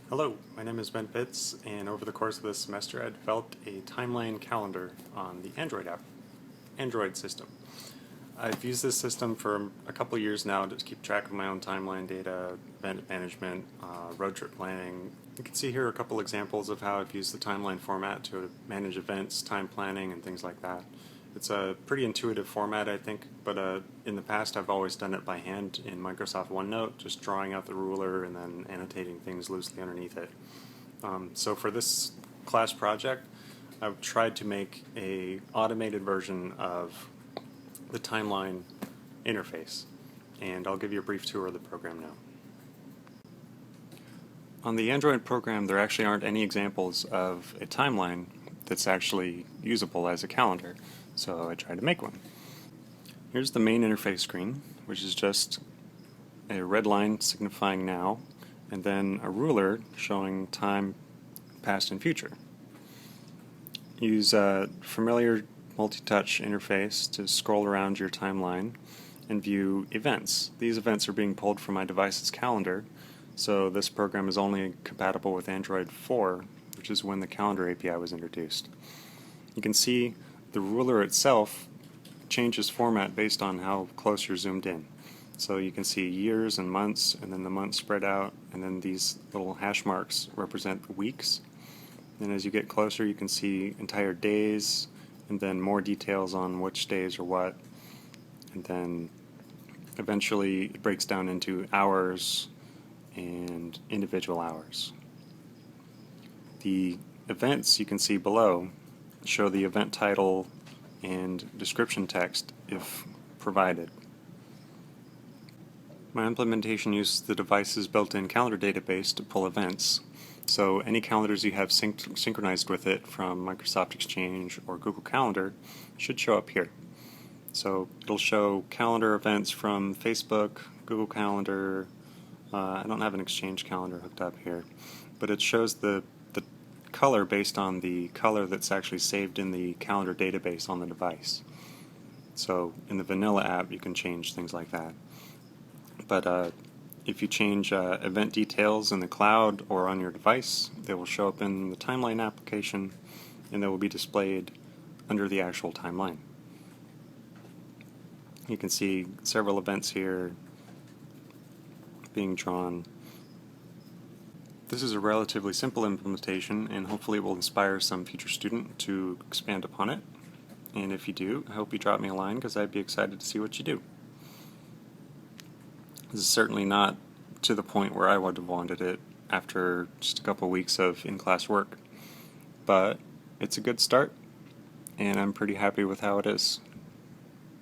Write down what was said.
Hello, my name is Ben Pitts, and over the course of this semester I developed a timeline calendar on the Android system. I've used this system for a couple years now to keep track of my own timeline data, event management, road trip planning. You can see here a couple examples of how I've used the timeline format to manage events, time planning, and things like that. It's a pretty intuitive format, I think, but in the past I've always done it by hand in Microsoft OneNote, just drawing out the ruler and then annotating things loosely underneath it. So for this class project, I've tried to make a automated version of the timeline interface, and I'll give you a brief tour of the program now. On the Android program, there actually aren't any examples of a timeline that's actually usable as a calendar, so I tried to make one. Here's the main interface screen, which is just a red line signifying now, and then a ruler showing time, past, and future. Use a familiar multi-touch interface to scroll around your timeline and view events. These events are being pulled from my device's calendar, so this program is only compatible with Android 4, which is when the calendar API was introduced. You can see the ruler itself changes format based on how close you're zoomed in. So you can see years and months, and then the months spread out, and then these little hash marks represent weeks. And as you get closer, you can see entire days, and then more details on which days are what. And then eventually it breaks down into hours and individual hours. The events you can see below show the event title and description text if provided. My implementation uses the device's built-in calendar database to pull events, so any calendars you have synchronized with it from Microsoft Exchange or Google Calendar should show up here. So it'll show calendar events from Facebook, Google Calendar. I don't have an Exchange calendar hooked up here, but it shows the color based on the color that's actually saved in the calendar database on the device. So in the vanilla app you can change things like that. But if you change event details in the cloud or on your device, they will show up in the timeline application and they will be displayed under the actual timeline. You can see several events here being drawn. This is a relatively simple implementation, and hopefully it will inspire some future student to expand upon it. And if you do, I hope you drop me a line because I'd be excited to see what you do. This is certainly not to the point where I would have wanted it after just a couple weeks of in-class work, but it's a good start, and I'm pretty happy with how it is.